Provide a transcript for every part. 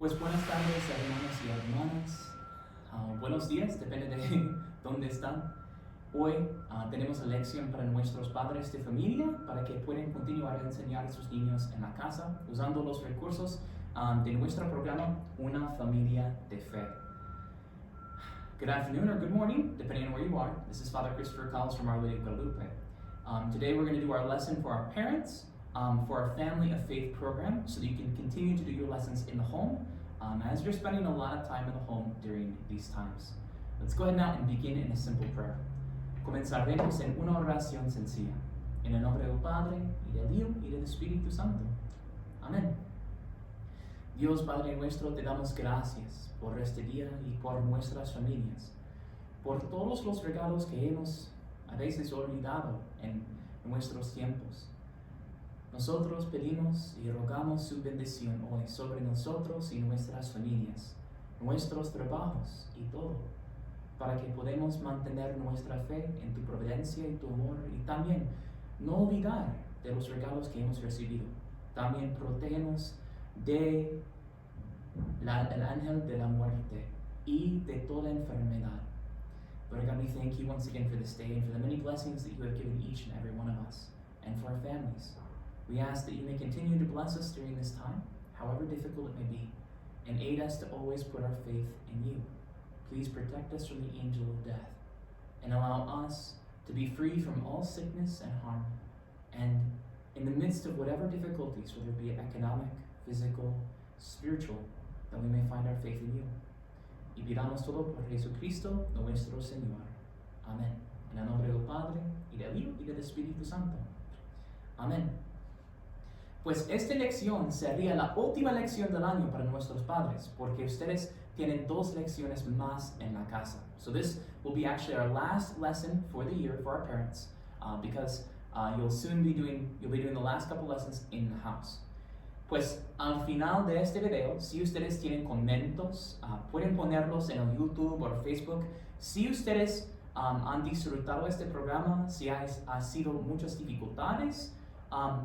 Pues buenas tardes, hermanos y hermanas. Buenos días, depende de dónde están. Hoy tenemos la lección para nuestros padres de familia para que puedan continuar a enseñar a sus niños en la casa usando los recursos de nuestro programa Una Familia de Fe. Good afternoon or good morning, depending on where you are. This is Father Christopher Collins from Our Lady of Guadalupe. Today we're going to do our lesson for our parents, for our Family of Faith program, so that you can continue to do your lessons in the home as you're spending a lot of time in the home during these times. Let's go ahead now and begin in a simple prayer. Comenzaremos en una oración sencilla. En el nombre del Padre, y del Hijo, y del Espíritu Santo. Amén. Dios Padre nuestro, te damos gracias por este día y por nuestras familias, por todos los regalos que hemos a veces olvidado en nuestros tiempos. Nosotros pedimos y rogamos su bendición hoy sobre nosotros y nuestras familias, nuestros trabajos y todo, para que podamos mantener nuestra fe en tu providencia y tu amor y también no olvidar de los regalos que hemos recibido. También protégenos de el ángel de la muerte y de toda enfermedad. Lord God, we thank you once again for this day and for the many blessings that you have given each and every one of us and for our families. We ask that you may continue to bless us during this time, however difficult it may be, and aid us to always put our faith in you. Please protect us from the angel of death and allow us to be free from all sickness and harm. And in the midst of whatever difficulties, whether it be economic, physical, spiritual, that we may find our faith in you. Y pidamos todo por Jesucristo, nuestro Señor. Amén. En el nombre del Padre, y del Hijo, y del Espíritu Santo. Amén. Pues esta lección sería la última lección del año para nuestros padres, porque ustedes tienen 2 lecciones más en la casa. So this will be actually our last lesson for the year for our parents, because you'll be doing the last couple lessons in the house. Pues al final de este video, si ustedes tienen comentarios, pueden ponerlos en el YouTube o Facebook. Si ustedes han disfrutado este programa, si ha sido muchas dificultades,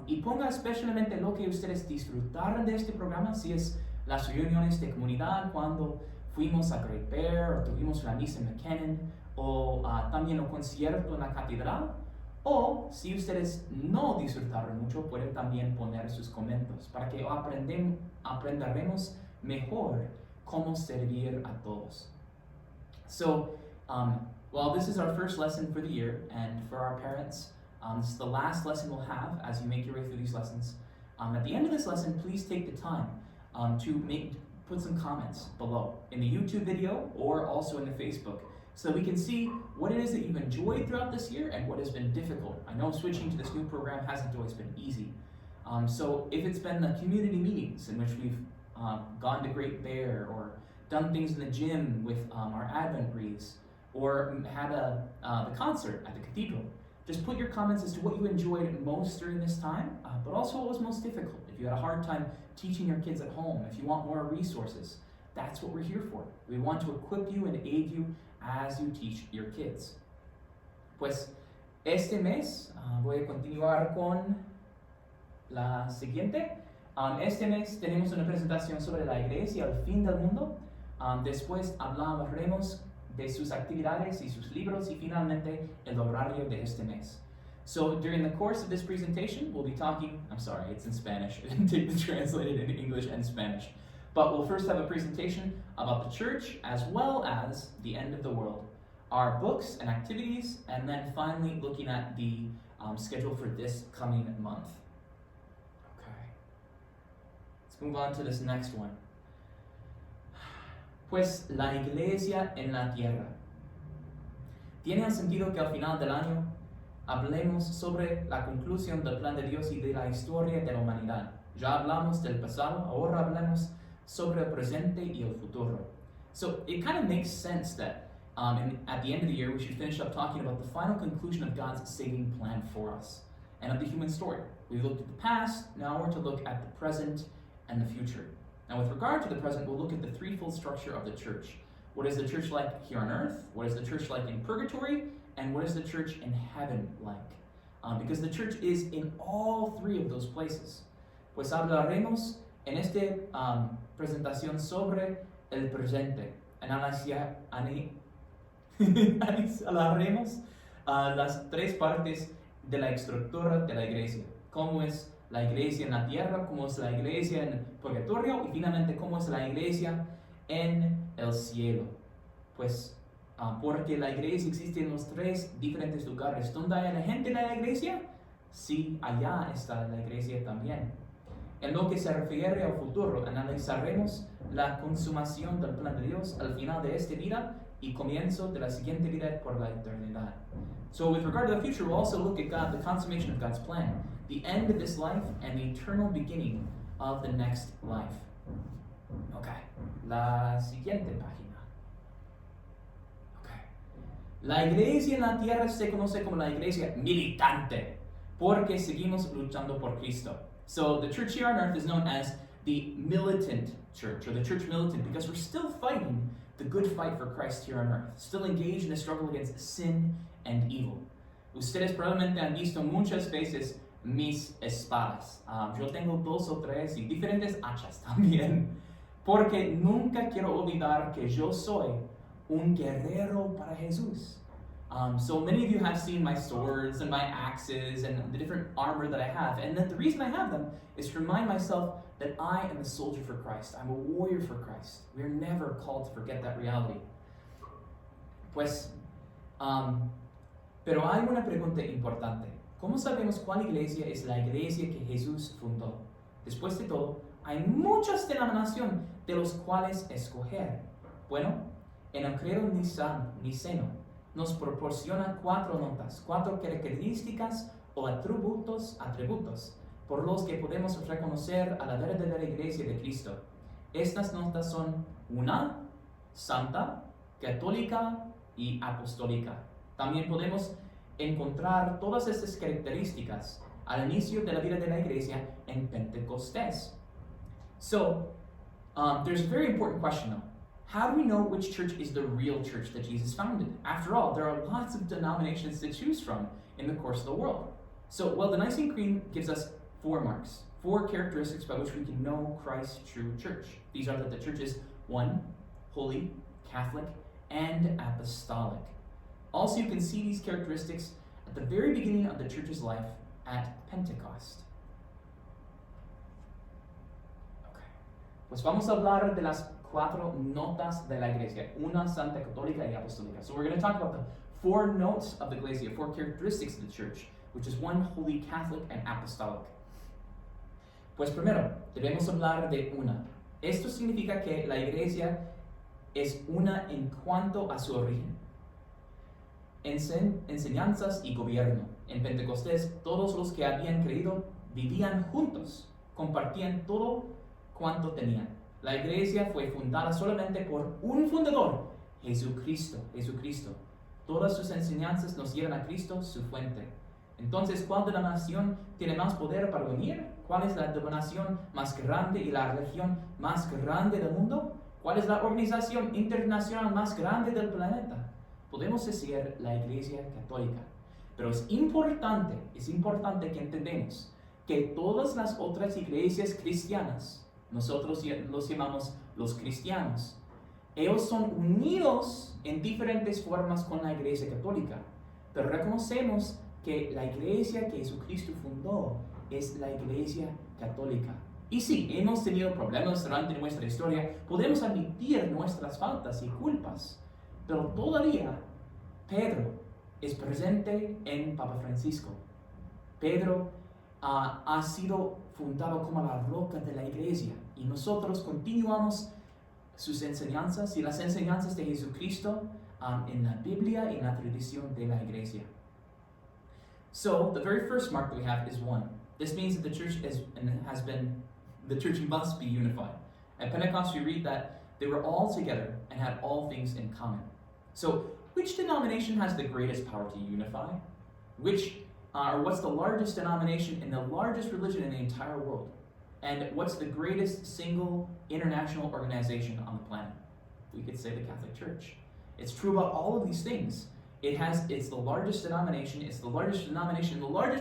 y ponga especialmente lo que ustedes disfrutaron de este programa, si es las reuniones de comunidad cuando fuimos a Great Bear o tuvimos la misa en McKinnon o también el concierto en la catedral, o si ustedes no disfrutaron mucho, pueden también poner sus comentarios para que aprenderemos mejor cómo servir a todos. So, well, this is our first lesson for the year, and for our parents, this is the last lesson we'll have as you make your way through these lessons. At the end of this lesson, please take the time to put some comments below in the YouTube video or also in the Facebook, so that we can see what it is that you've enjoyed throughout this year and what has been difficult. I know switching to this new program hasn't always been easy. So if it's been the community meetings in which we've gone to Great Bear or done things in the gym with our Advent wreaths, or had the concert at the cathedral, just put your comments as to what you enjoyed most during this time, but also what was most difficult. If you had a hard time teaching your kids at home, if you want more resources, that's what we're here for. We want to equip you and aid you as you teach your kids. Pues este mes voy a continuar con la siguiente. Este mes tenemos una presentación sobre la iglesia al fin del mundo. Después hablaremos de sus actividades y sus libros y finalmente el horario de este mes. So during the course of this presentation, we'll be talking, I'm sorry, it's in Spanish. I didn't take the translated in English and Spanish. But we'll first have a presentation about the church as well as the end of the world, our books and activities, and then finally looking at the schedule for this coming month. Okay, let's move on to this next one. Pues la iglesia en la tierra. Tiene el sentido que al final del año hablemos sobre la conclusión del plan de Dios y de la historia de la humanidad. Ya hablamos del pasado, ahora hablemos sobre el presente y el futuro. So it kind of makes sense that at the end of the year we should finish up talking about the final conclusion of God's saving plan for us and of the human story. We've looked at the past, now we're to look at the present and the future. Now with regard to the present, we'll look at the threefold structure of the church. What is the church like here on earth? What is the church like in purgatory? And what is the church in heaven like? Because the church is in all 3 of those places. Pues hablaremos En esta presentación sobre el presente, analizaremos las tres partes de la estructura de la iglesia. Cómo es la iglesia en la tierra, cómo es la iglesia en el purgatorio y finalmente cómo es la iglesia en el cielo. Pues porque la iglesia existe en los tres diferentes lugares. ¿Dónde hay la gente en la iglesia? Sí, allá está la iglesia también. En lo que se refiere al futuro, analizaremos la consumación del plan de Dios al final de esta vida y comienzo de la siguiente vida por la eternidad. So with regard to the future, we'll also look at God, the consummation of God's plan, the end of this life and the eternal beginning of the next life. Okay, la siguiente página. Okay. La iglesia en la tierra se conoce como la iglesia militante, porque seguimos luchando por Cristo. So the church here on earth is known as the militant church, or the church militant, because we're still fighting the good fight for Christ here on earth, still engaged in the struggle against sin and evil. Ustedes probablemente han visto muchas veces mis espadas. Yo tengo 2 o 3 y diferentes hachas también, porque nunca quiero olvidar que yo soy un guerrero para Jesús. So many of you have seen my swords and my axes and the different armor that I have, and then the reason I have them is to remind myself that I am a soldier for Christ. I'm a warrior for Christ. We are never called to forget that reality. Pues, pero hay una pregunta importante. ¿Cómo sabemos cuál iglesia es la iglesia que Jesús fundó? Después de todo, hay muchas denominaciones de los cuales escoger. Bueno, en el credo niceno nos proporciona 4 notas, 4 características o atributos por los que podemos reconocer a la verdadera iglesia de Cristo. Estas notas son 1, santa, católica y apostólica. También podemos encontrar todas estas características al inicio de la vida de la iglesia en Pentecostés. So, there's a very important question though. How do we know which church is the real church that Jesus founded? After all, there are lots of denominations to choose from in the course of the world. So, well, the Nicene Creed gives us 4 marks, 4 characteristics by which we can know Christ's true church. These are that the church is 1, holy, Catholic, and apostolic. Also, you can see these characteristics at the very beginning of the church's life at Pentecost. Okay. Pues vamos a hablar de las 4 notas de la iglesia, 1, santa, católica y apostólica. So we're going to talk about the 4 notes of the iglesia, 4 characteristics of the church, which is 1, holy, Catholic, and apostolic. Pues primero, debemos hablar de una. Esto significa que la iglesia es una en cuanto a su origen. Enseñanzas y gobierno. En Pentecostés, todos los que habían creído vivían juntos, compartían todo cuanto tenían. La iglesia fue fundada solamente por un fundador, Jesucristo. Todas sus enseñanzas nos llevan a Cristo, su fuente. Entonces, ¿cuál denominación tiene más poder para unir? ¿Cuál es la denominación más grande y la religión más grande del mundo? ¿Cuál es la organización internacional más grande del planeta? Podemos decir la Iglesia Católica. Pero es importante que entendamos que todas las otras iglesias cristianas, nosotros los llamamos los cristianos, ellos son unidos en diferentes formas con la Iglesia Católica, pero reconocemos que la iglesia que Jesucristo fundó es la Iglesia Católica. Y sí, hemos tenido problemas durante nuestra historia, podemos admitir nuestras faltas y culpas, pero todavía Pedro es presente en Papa Francisco. Pedro ha sido fundado como la roca de la iglesia y nosotros continuamos sus enseñanzas y las enseñanzas de Jesucristo en la Biblia y en la tradición de la iglesia. So, the very first mark that we have is 1. This means that the church the church must be unified. At Pentecost, we read that they were all together and had all things in common. So, which denomination has the greatest power to unify? What's the largest denomination and the largest religion in the entire world? And what's the greatest single international organization on the planet? We could say the Catholic Church. It's true about all of these things. It's the largest denomination, the largest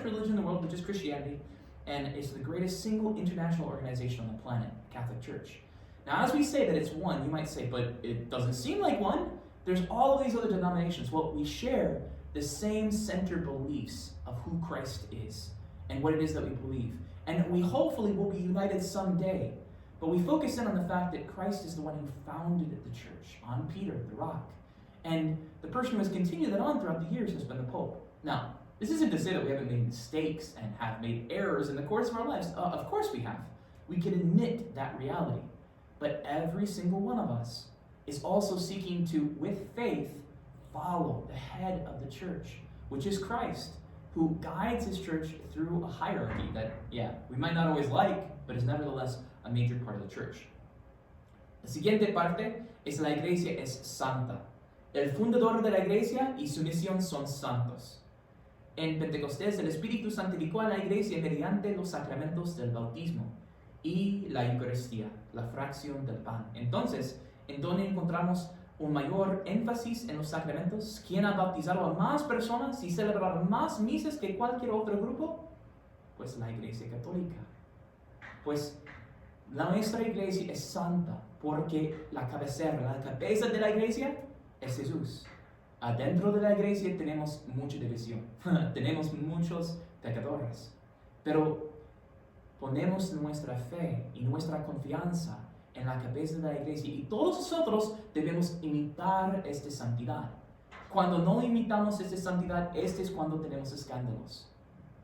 religion in the world, which is Christianity, and it's the greatest single international organization on the planet, Catholic Church. Now, as we say that it's one, you might say, but it doesn't seem like one. There's all of these other denominations. Well, we share the same center beliefs of who Christ is and what it is that we believe. And we hopefully will be united someday. But we focus in on the fact that Christ is the one who founded the church, on Peter, the rock. And the person who has continued that on throughout the years has been the Pope. Now, this isn't to say that we haven't made mistakes and have made errors in the course of our lives. Of course we have. We can admit that reality. But every single one of us is also seeking to, with faith, follow the head of the church, which is Christ, who guides his church through a hierarchy that, we might not always like, but is nevertheless a major part of the church. La siguiente parte es la iglesia es santa. El fundador de la iglesia y su misión son santos. En Pentecostés, el Espíritu santificó a la iglesia mediante los sacramentos del bautismo y la Eucaristía, la fracción del pan. Entonces, ¿en dónde encontramos un mayor énfasis en los sacramentos? ¿Quién ha bautizado a más personas y celebrado más misas que cualquier otro grupo? Pues la Iglesia Católica. Pues nuestra iglesia es santa porque la cabeza de la iglesia es Jesús. Adentro de la iglesia tenemos mucha división, tenemos muchos pecadores, pero ponemos nuestra fe y nuestra confianza en la cabeza de la iglesia y todos nosotros debemos imitar esta santidad. Cuando no imitamos esta santidad, este es cuando tenemos escándalos.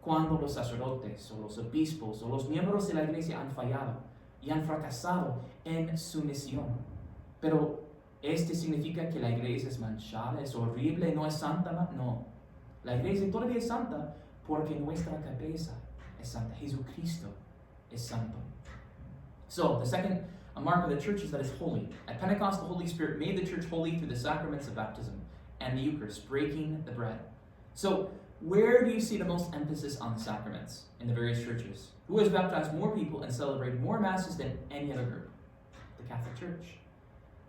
Cuando los sacerdotes o los obispos o los miembros de la iglesia han fallado y han fracasado en su misión. Pero ¿este significa que la iglesia es manchada, es horrible, no es santa? No. La iglesia todavía es santa porque nuestra cabeza es santa. Jesucristo es santo. So, the second mark of the church is that it's holy. At Pentecost, the Holy Spirit made the church holy through the sacraments of baptism and the Eucharist, breaking the bread. So, where do you see the most emphasis on the sacraments in the various churches? Who has baptized more people and celebrated more masses than any other group? The Catholic Church.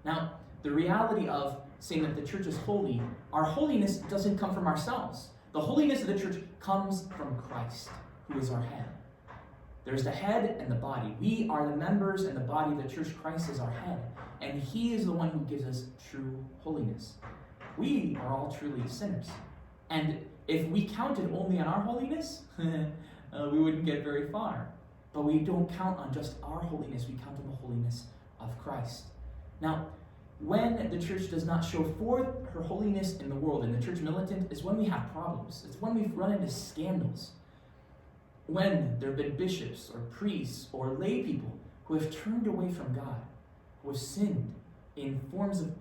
Now, the reality of saying that the church is holy, our holiness doesn't come from ourselves. The holiness of the church comes from Christ, who is our head. There's the head and the body. We are the members and the body of the church. Christ is our head. And he is the one who gives us true holiness. We are all truly sinners. And if we counted only on our holiness, we wouldn't get very far. But we don't count on just our holiness. We count on the holiness of Christ. Now, when the church does not show forth her holiness in the world, and the church militant, is when we have problems. It's when we've run into scandals. When there have been bishops or priests or lay people who have turned away from God, who have sinned in forms of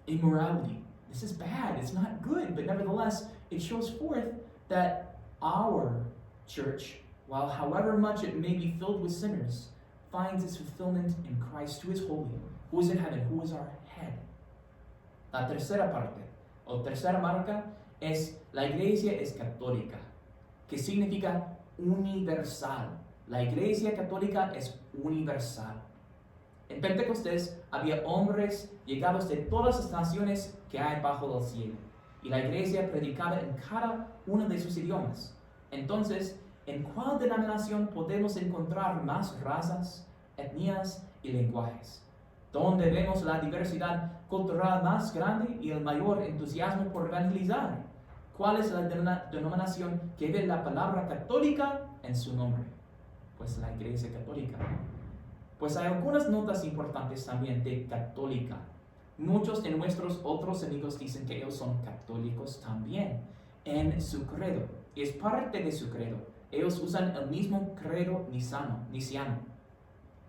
immorality. This is bad, it's not good, but nevertheless, it shows forth that our church, while however much it may be filled with sinners, finds its fulfillment in Christ, who is holy, who is in heaven, who is our head. La tercera parte, o tercera marca, es la iglesia es católica, que significa universal. La iglesia católica es universal. En Pentecostés había hombres llegados de todas las naciones que hay bajo el cielo, y la iglesia predicaba en cada uno de sus idiomas. Entonces, ¿en cuál denominación podemos encontrar más razas, etnias y lenguajes? ¿Dónde vemos la diversidad cultural más grande y el mayor entusiasmo por evangelizar? ¿Cuál es la denominación que ve la palabra católica en su nombre? Pues la Iglesia Católica. Pues hay algunas notas importantes también de católica. Muchos de nuestros otros amigos dicen que ellos son católicos también en su credo. Es parte de su credo. Ellos usan el mismo credo niciano.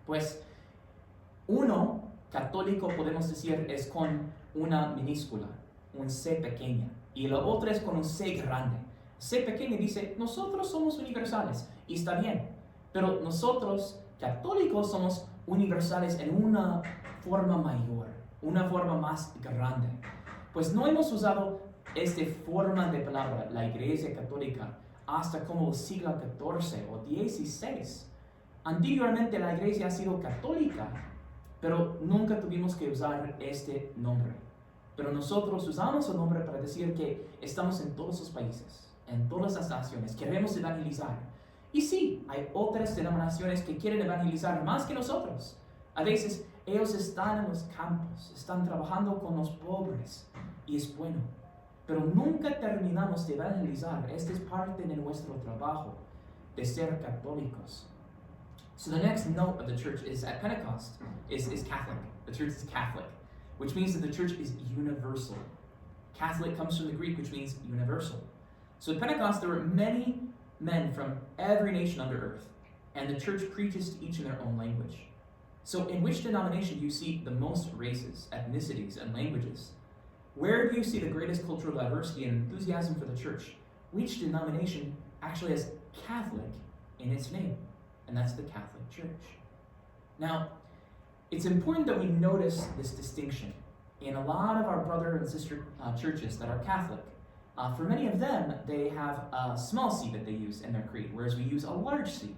Pues uno, católico, podemos decir, es con una minúscula, un C pequeña. Y la otra es con un C grande. C pequeña dice, nosotros somos universales. Y está bien. Pero nosotros, católicos, somos universales en una forma mayor, una forma más grande. Pues no hemos usado esta forma de palabra, la Iglesia Católica, hasta como el siglo XIV o XVI. Anteriormente la Iglesia ha sido católica, pero nunca tuvimos que usar este nombre. Pero nosotros usamos el nombre para decir que estamos en todos los países, en todas las naciones, queremos evangelizar. Y sí, hay otras denominaciones que quieren evangelizar más que nosotros. A veces ellos están en los campos, están trabajando con los pobres, y es bueno. Pero nunca terminamos de evangelizar. Esta es parte de nuestro trabajo, de ser católicos. So the next note of the church is at Pentecost is Catholic. The church is Catholic, which means that the church is universal. Catholic comes from the Greek, which means universal. So at Pentecost, there were many men from every nation under earth, and the church preaches to each in their own language. So in which denomination do you see the most races, ethnicities, and languages? Where do you see the greatest cultural diversity and enthusiasm for the church? Which denomination actually has Catholic in its name? And that's the Catholic Church. Now, it's important that we notice this distinction. In a lot of our brother and sister churches that are Catholic, for many of them, they have a small c that they use in their creed, whereas we use a large c.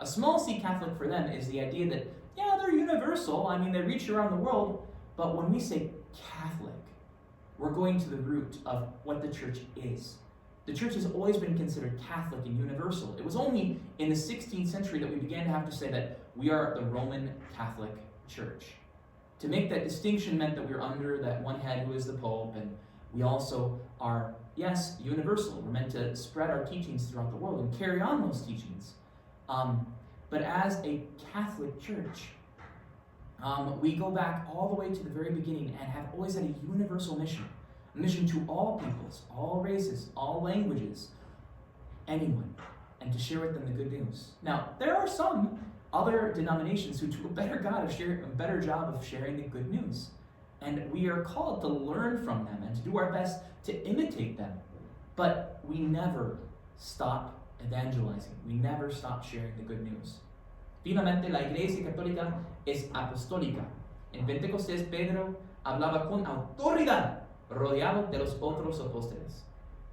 A small c Catholic for them is the idea that, yeah, they're universal, I mean, they reach around the world, but when we say Catholic, we're going to the root of what the church is. The church has always been considered Catholic and universal. It was only in the 16th century that we began to have to say that we are the Roman Catholic Church. To make that distinction meant that we were under that one head who is the Pope, and we also are, yes, universal. We're meant to spread our teachings throughout the world and carry on those teachings. But as a Catholic Church, we go back all the way to the very beginning and have always had a universal mission. A mission to all peoples, all races, all languages, anyone, and to share with them the good news. Now, there are some other denominations who do a better job of sharing the good news. And we are called to learn from them and to do our best to imitate them. But we never stop evangelizing. We never stop sharing the good news. Finalmente, la Iglesia Católica es apostólica. En Pentecostés, Pedro hablaba con autoridad, rodeado de los otros apóstoles.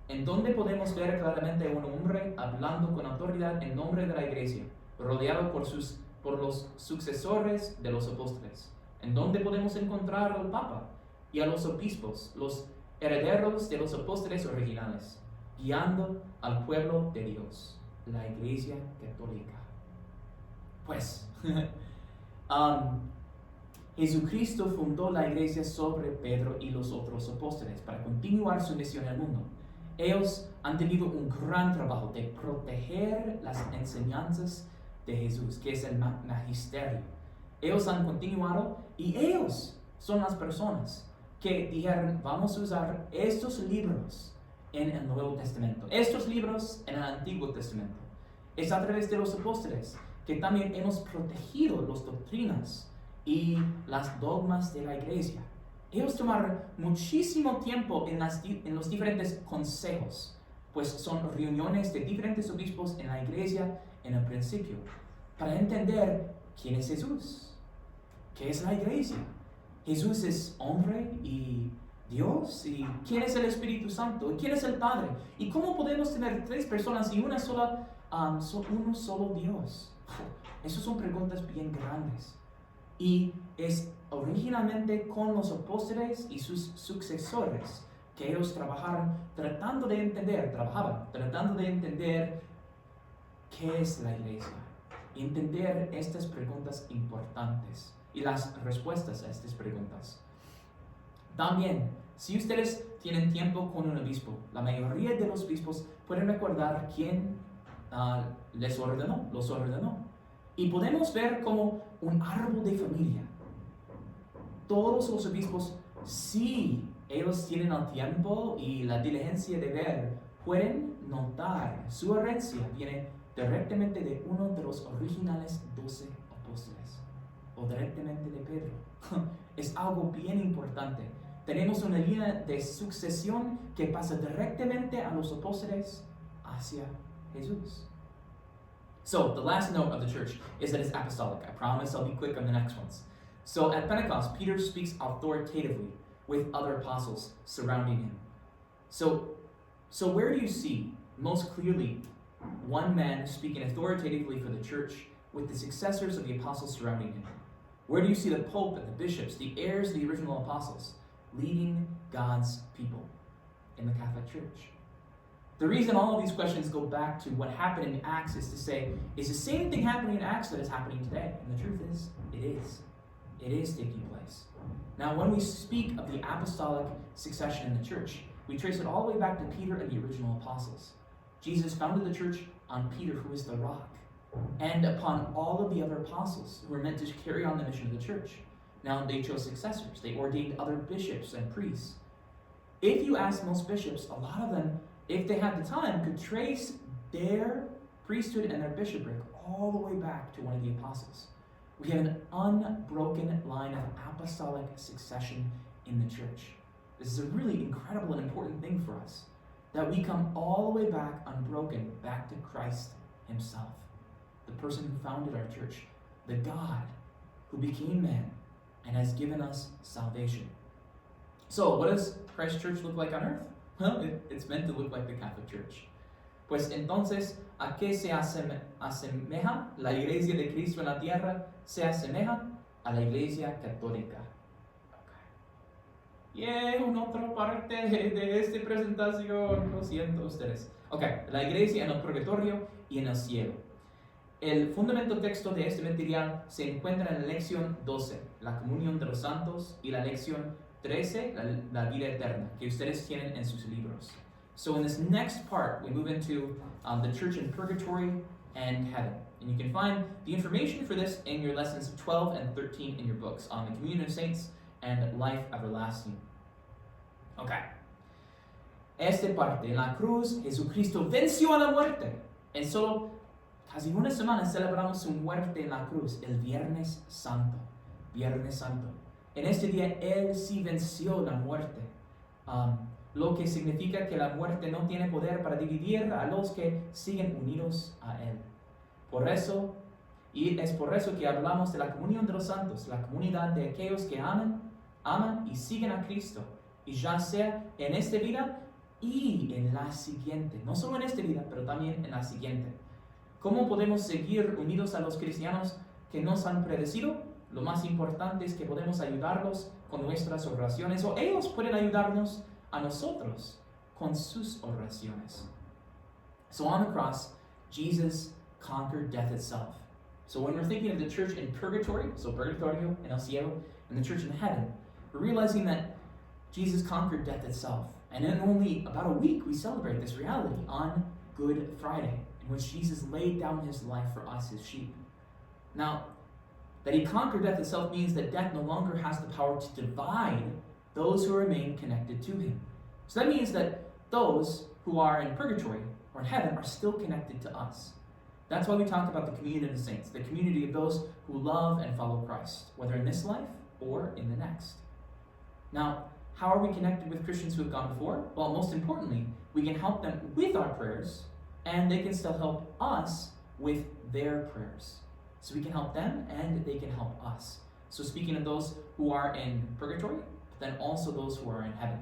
En donde podemos ver claramente a un hombre hablando con autoridad en nombre de la Iglesia, rodeado por los sucesores de los apóstoles. En donde podemos encontrar al Papa y a los obispos, los herederos de los apóstoles originales, guiando al pueblo de Dios, la Iglesia Católica. Pues, Jesucristo fundó la iglesia sobre Pedro y los otros apóstoles para continuar su misión al mundo. Ellos han tenido un gran trabajo de proteger las enseñanzas de Jesús, que es el magisterio. Ellos han continuado y ellos son las personas que dijeron, vamos a usar estos libros en el Nuevo Testamento, estos libros en el Antiguo Testamento. Es a través de los apóstoles que también hemos protegido las doctrinas y las dogmas de la iglesia. Ellos tomaron muchísimo tiempo en los diferentes consejos, pues son reuniones de diferentes obispos en la iglesia en el principio, para entender quién es Jesús, qué es la iglesia. Jesús es hombre y Dios, y quién es el Espíritu Santo, y quién es el Padre, y cómo podemos tener tres personas y uno solo Dios. Esas son preguntas bien grandes. Y es originalmente con los apóstoles y sus sucesores que ellos trabajaban tratando de entender qué es la iglesia, entender estas preguntas importantes y las respuestas a estas preguntas. También, si ustedes tienen tiempo con un obispo, la mayoría de los obispos pueden recordar quién los ordenó. Y podemos ver como un árbol de familia. Todos los obispos, si ellos tienen el tiempo y la diligencia de ver, pueden notar su herencia viene directamente de uno de los originales 12 apóstoles, o directamente de Pedro. Es algo bien importante. Tenemos una línea de sucesión que pasa directamente a los apóstoles hacia Jesús. So, the last note of the church is that it's apostolic. I promise I'll be quick on the next ones. So, at Pentecost, Peter speaks authoritatively with other apostles surrounding him. So where do you see most clearly one man speaking authoritatively for the church with the successors of the apostles surrounding him? Where do you see the Pope and the bishops, the heirs of the original apostles, leading God's people in the Catholic Church? The reason all of these questions go back to what happened in Acts is to say, is the same thing happening in Acts that is happening today? And the truth is, it is. It is taking place. Now, when we speak of the apostolic succession in the church, we trace it all the way back to Peter and the original apostles. Jesus founded the church on Peter, who is the rock, and upon all of the other apostles who were meant to carry on the mission of the church. Now, they chose successors. They ordained other bishops and priests. If you ask most bishops, a lot of them, if they had the time, could trace their priesthood and their bishopric all the way back to one of the apostles. We have an unbroken line of apostolic succession in the church. This is a really incredible and important thing for us, that we come all the way back unbroken, back to Christ himself, the person who founded our church, the God who became man and has given us salvation. So, what does Christ Church look like on earth? Well, it's meant to look like the Catholic Church. Pues entonces, ¿a qué se asemeja la Iglesia de Cristo en la tierra? Se asemeja a la Iglesia Católica. En otra parte de esta presentación, lo siento ustedes. La Iglesia en el purgatorio y en el cielo. El fundamento texto de este material se encuentra en la lección 12, la comunión de los santos, y la lección 13, la vida eterna, que ustedes tienen en sus libros. So in this next part, we move into the church in purgatory and heaven. And you can find the information for this in your lessons 12 and 13 in your books on the communion of saints and life everlasting. Esta parte, en la cruz, Jesucristo venció a la muerte. En solo casi una semana celebramos su muerte en la cruz, el Viernes Santo. Viernes Santo. En este día, Él sí venció la muerte. Lo que significa que la muerte no tiene poder para dividir a los que siguen unidos a Él. Por eso, y es por eso que hablamos de la comunión de los santos, la comunidad de aquellos que aman y siguen a Cristo, y ya sea en esta vida y en la siguiente. No solo en esta vida, pero también en la siguiente. ¿Cómo podemos seguir unidos a los cristianos que nos han predecido? Lo más importante es que podemos ayudarlos con nuestras oraciones, o ellos pueden ayudarnos a nosotros con sus oraciones. So on the cross, Jesus conquered death itself. So when we're thinking of the church in purgatory, so purgatorio en el cielo, and the church in heaven, we're realizing that Jesus conquered death itself. And in only about a week, we celebrate this reality on Good Friday, in which Jesus laid down his life for us, his sheep. Now, that he conquered death itself means that death no longer has the power to divide those who remain connected to him. So that means that those who are in purgatory or in heaven are still connected to us. That's why we talk about the communion of the saints, the community of those who love and follow Christ, whether in this life or in the next. Now, how are we connected with Christians who have gone before? Well, most importantly, we can help them with our prayers, and they can still help us with their prayers. So we can help them, and they can help us. So speaking of those who are in purgatory, but then also those who are in heaven.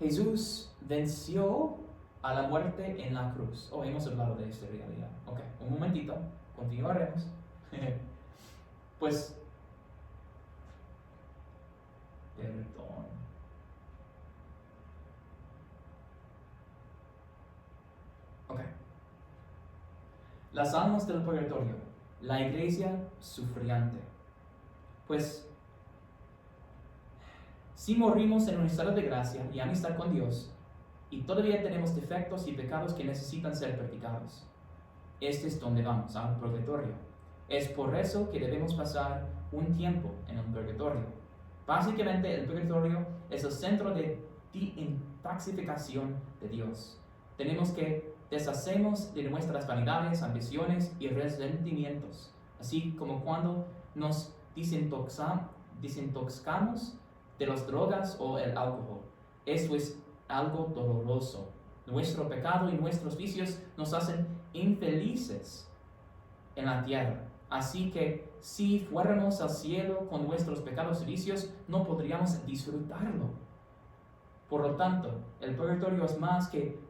Jesús venció a la muerte en la cruz. Hemos hablado de esta realidad. Un momentito, continuaremos. Pues, perdón. Las almas del purgatorio, la iglesia sufriente. Pues, si morimos en un estado de gracia y amistad con Dios, y todavía tenemos defectos y pecados que necesitan ser purificados, este es donde vamos, al purgatorio. Es por eso que debemos pasar un tiempo en el purgatorio. Básicamente, el purgatorio es el centro de intoxicación de Dios. Tenemos que deshacernos de nuestras vanidades, ambiciones y resentimientos, así como cuando nos desintoxicamos de las drogas o el alcohol. Esto es algo doloroso. Nuestro pecado y nuestros vicios nos hacen infelices en la tierra. Así que si fuéramos al cielo con nuestros pecados y vicios, no podríamos disfrutarlo. Por lo tanto, el purgatorio es más que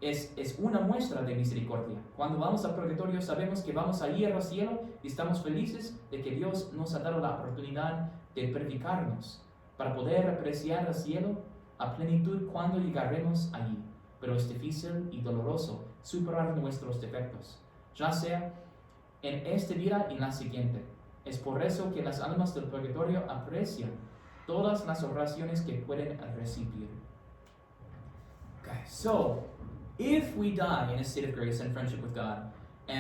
es una muestra de misericordia. Cuando vamos al purgatorio sabemos que vamos a ir al cielo y estamos felices de que Dios nos ha dado la oportunidad de purificarnos para poder apreciar el cielo a plenitud cuando llegaremos allí. Pero es difícil y doloroso superar nuestros defectos, ya sea en este vida y en la siguiente. Es por eso que las almas del purgatorio aprecian todas las oraciones que pueden recibir. Okay, so if we die in a state of grace and friendship with God,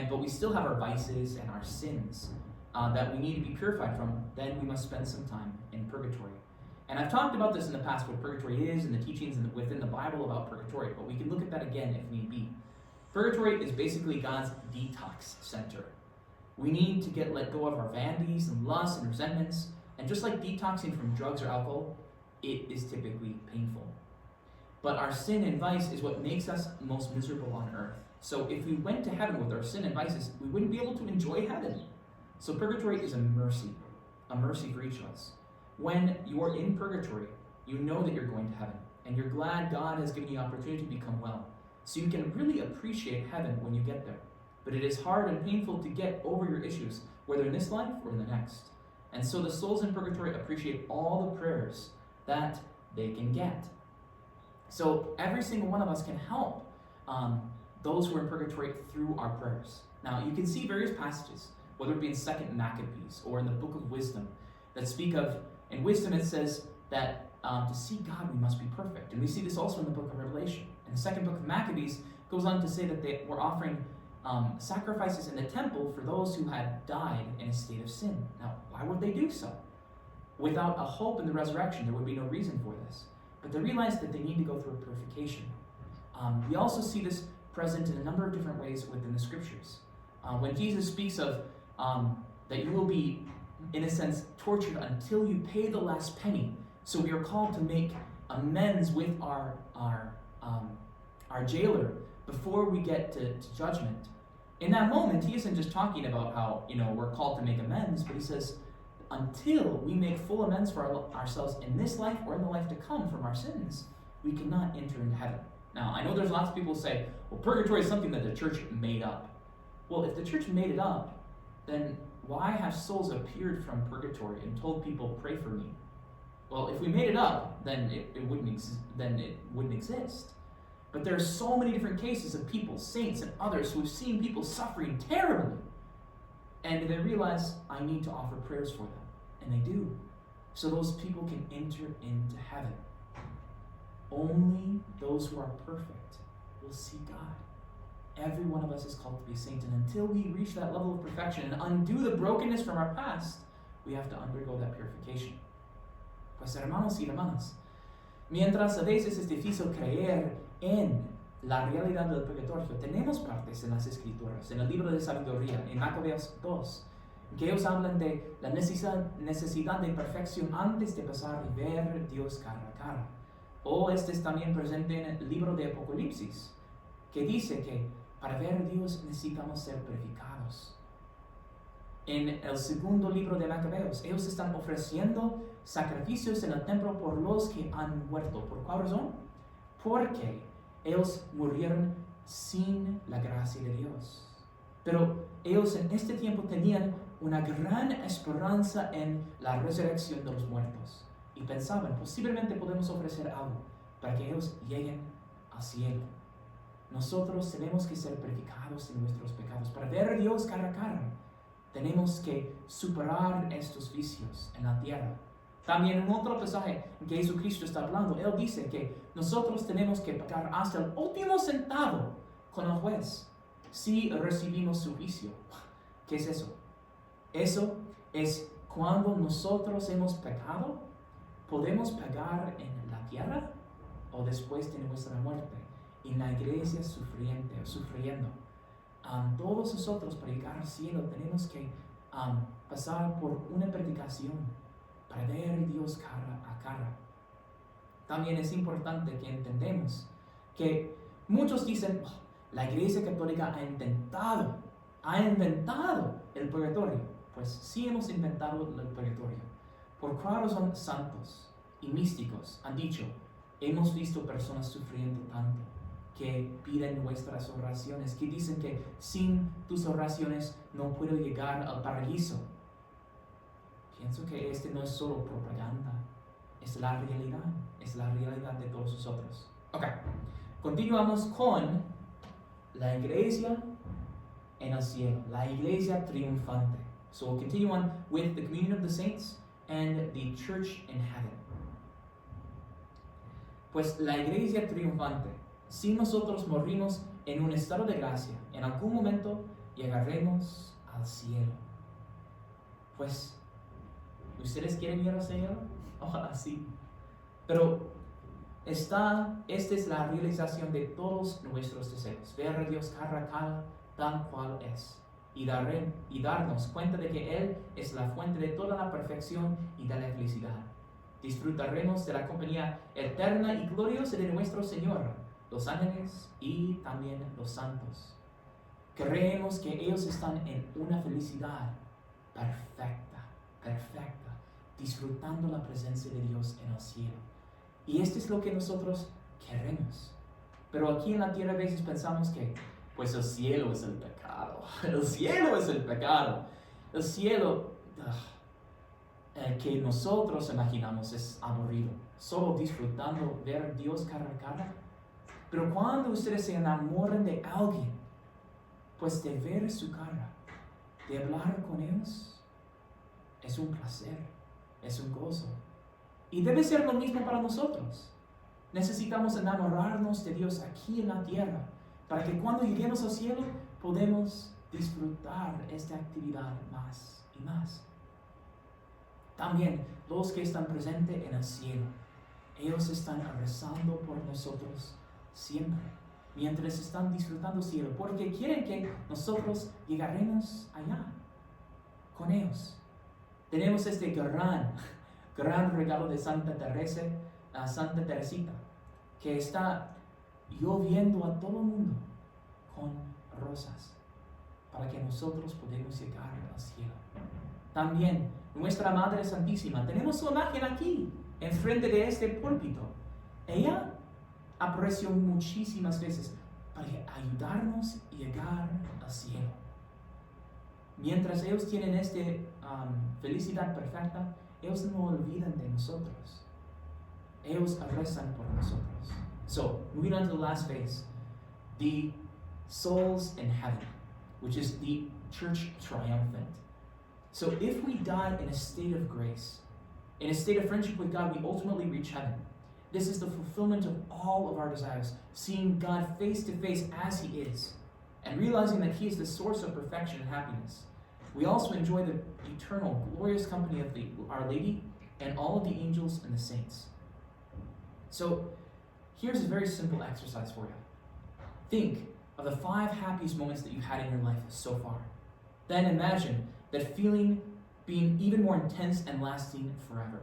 but we still have our vices and our sins that we need to be purified from, then we must spend some time in purgatory. And I've talked about this in the past, what purgatory is, and the teachings within the Bible about purgatory, but we can look at that again if need be. Purgatory is basically God's detox center. We need to let go of our vanities and lusts and resentments, and just like detoxing from drugs or alcohol, it is typically painful. But our sin and vice is what makes us most miserable on earth. So if we went to heaven with our sin and vices, we wouldn't be able to enjoy heaven. So purgatory is a mercy for each of us. When you're in purgatory, you know that you're going to heaven, and you're glad God has given you the opportunity to become well. So you can really appreciate heaven when you get there. But it is hard and painful to get over your issues, whether in this life or in the next. And so the souls in purgatory appreciate all the prayers that they can get. So every single one of us can help those who are in purgatory through our prayers. Now, you can see various passages, whether it be in 2nd Maccabees or in the Book of Wisdom, that speak of, in Wisdom it says that to see God we must be perfect. And we see this also in the Book of Revelation. In the 2nd Book of Maccabees, it goes on to say that they were offering sacrifices in the temple for those who had died in a state of sin. Now, why would they do so? Without a hope in the resurrection, there would be no reason for this. But they realized that they need to go through a purification. We also see this present in a number of different ways within the scriptures. When Jesus speaks of that you will be, in a sense, tortured until you pay the last penny. So we are called to make amends with our jailer before we get to judgment. In that moment, he isn't just talking about how we're called to make amends, but he says, until we make full amends for ourselves in this life or in the life to come from our sins, we cannot enter into heaven. Now, I know there's lots of people who say, well, purgatory is something that the church made up. Well, if the church made it up, then why have souls appeared from purgatory and told people, pray for me? Well, if we made it up, then it wouldn't exist. But there are so many different cases of people, saints and others, who have seen people suffering terribly. And they realize, I need to offer prayers for them. And they do. So those people can enter into heaven. Only those who are perfect will see God. Every one of us is called to be a saint. And until we reach that level of perfection and undo the brokenness from our past, we have to undergo that purification. Pues hermanos y hermanas, mientras a veces es difícil creer en la realidad del purgatorio, tenemos partes en las Escrituras, en el libro de sabiduría, en Macabeos 2, que ellos hablan de la necesidad de perfección antes de pasar y ver a Dios cara a cara. O este es también presente en el libro de Apocalipsis, que dice que para ver a Dios necesitamos ser purificados. En el segundo libro de Macabeos, ellos están ofreciendo sacrificios en el templo por los que han muerto. ¿Por cuál razón? Porque ellos murieron sin la gracia de Dios. Pero ellos en este tiempo tenían una gran esperanza en la resurrección de los muertos. Y pensaban, posiblemente podemos ofrecer algo para que ellos lleguen al cielo. Nosotros tenemos que ser purificados de nuestros pecados. Para ver a Dios cara a cara, tenemos que superar estos vicios en la tierra. También en otro pasaje en que Jesucristo está hablando, Él dice que nosotros tenemos que pagar hasta el último centavo con el juez si recibimos su juicio. ¿Qué es eso? Eso es cuando nosotros hemos pecado, podemos pagar en la tierra o después de nuestra muerte, en la iglesia sufriendo. Todos nosotros para llegar al cielo tenemos que pasar por una predicación para ver a Dios cara a cara. También es importante que entendamos que muchos dicen, la Iglesia Católica ha inventado el purgatorio. Pues sí hemos inventado el purgatorio. Por cuál razón santos y místicos han dicho, hemos visto personas sufriendo tanto que piden nuestras oraciones, que dicen que sin tus oraciones no puedo llegar al paraíso. Pienso que este no es solo propaganda, es la realidad de todos nosotros. Ok, continuamos con la iglesia en el cielo, la iglesia triunfante. So we'll continue on with the communion of the saints and the church in heaven. Pues la iglesia triunfante, si nosotros morimos en un estado de gracia, en algún momento llegaremos al cielo. Pues, ¿ustedes quieren ir al cielo? Ojalá sí. Pero esta es la realización de todos nuestros deseos. Ver a Dios cara a cara, tal cual es. Y darnos cuenta de que Él es la fuente de toda la perfección y de la felicidad. Disfrutaremos de la compañía eterna y gloriosa de nuestro Señor, los ángeles y también los santos. Creemos que ellos están en una felicidad perfecta, disfrutando la presencia de Dios en el cielo. Y esto es lo que nosotros queremos. Pero aquí en la tierra a veces pensamos que, pues el cielo es el pecado. El cielo es el pecado. El cielo que nosotros imaginamos es aburrido. Solo disfrutando ver a Dios cara a cara. Pero cuando ustedes se enamoran de alguien, pues de ver su cara, de hablar con ellos, es un placer, es un gozo. Y debe ser lo mismo para nosotros. Necesitamos enamorarnos de Dios aquí en la tierra, para que cuando lleguemos al cielo podemos disfrutar esta actividad más y más. También los que están presentes en el cielo, ellos están rezando por nosotros siempre, mientras están disfrutando el cielo, porque quieren que nosotros llegaremos allá con ellos. Tenemos este gran regalo de Santa Teresita, que está lloviendo a todo el mundo con rosas, para que nosotros podamos llegar al cielo. También nuestra Madre Santísima, tenemos su imagen aquí, enfrente de este púlpito. Ella apareció muchísimas veces para ayudarnos a llegar al cielo. Mientras ellos tienen esta felicidad perfecta, ellos no olvidan de nosotros. Ellos rezan por nosotros. So, moving on to the last phase, the souls in heaven, which is the church triumphant. So if we die in a state of grace, in a state of friendship with God, we ultimately reach heaven. This is the fulfillment of all of our desires, seeing God face to face as He is, and realizing that He is the source of perfection and happiness. We also enjoy the eternal, glorious company of Our Lady and all of the angels and the saints. So, here's a very simple exercise for you. Think of the 5 happiest moments that you've had in your life so far. Then imagine that feeling being even more intense and lasting forever.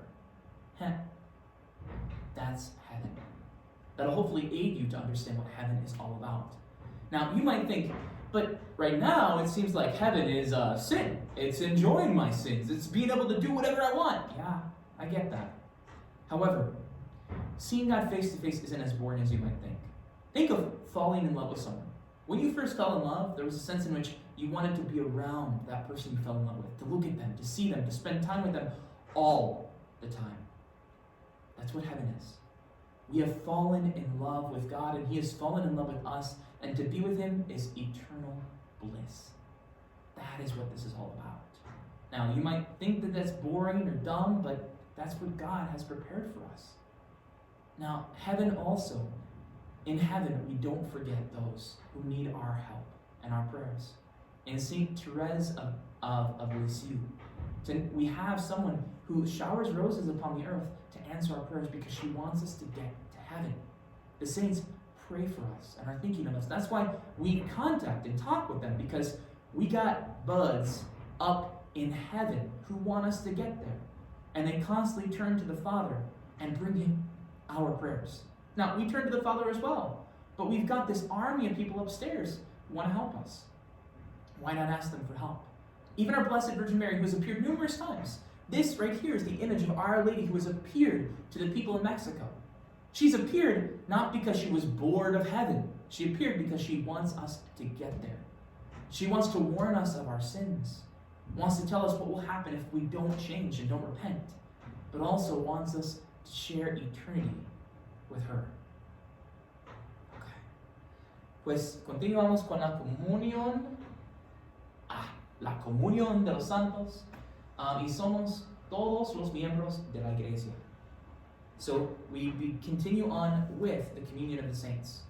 That's heaven. That'll hopefully aid you to understand what heaven is all about. Now, you might think, but right now it seems like heaven is sin. It's enjoying my sins. It's being able to do whatever I want. Yeah, I get that. However, seeing God face to face isn't as boring as you might think. Think of falling in love with someone. When you first fell in love, there was a sense in which you wanted to be around that person you fell in love with, to look at them, to see them, to spend time with them all the time. That's what heaven is. We have fallen in love with God, and He has fallen in love with us, and to be with Him is eternal bliss. That is what this is all about. Now, you might think that that's boring or dumb, but that's what God has prepared for us. Now, heaven also, in heaven, we don't forget those who need our help and our prayers. In St. Therese of Lisieux, we have someone who showers roses upon the earth to answer our prayers because she wants us to get to heaven. The saints pray for us and are thinking of us. That's why we contact and talk with them, because we got buds up in heaven who want us to get there. And they constantly turn to the Father and bring Him our prayers. Now, we turn to the Father as well, but we've got this army of people upstairs who want to help us. Why not ask them for help? Even our Blessed Virgin Mary, who has appeared numerous times. This right here is the image of Our Lady, who has appeared to the people in Mexico. She's appeared not because she was bored of heaven. She appeared because she wants us to get there. She wants to warn us of our sins, wants to tell us what will happen if we don't change and don't repent, but also wants us to share eternity with her. Okay. Pues continuamos con la comunión. La comunión de los santos. Y somos todos los miembros de la iglesia. So we continue on with the communion of the saints.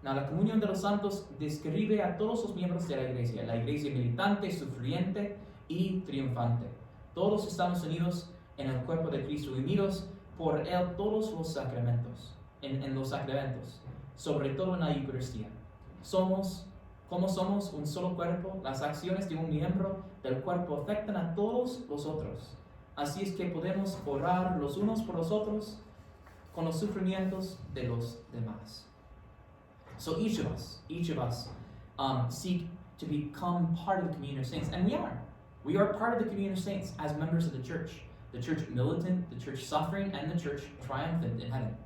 Now, la comunión de los santos describe a todos los miembros de la iglesia militante, sufriente y triunfante. Todos estamos unidos en el cuerpo de Cristo, unidos por Él todos los sacramentos, en los sacramentos, sobre todo en la Eucaristía. Como somos un solo cuerpo, las acciones de un miembro del cuerpo afectan a todos los otros. Así es que podemos orar los unos por los otros con los sufrimientos de los demás. So each of us seek to become part of the communion of saints, and we are. We are part of the communion of saints as members of the church militant, the church suffering, and the church triumphant in heaven.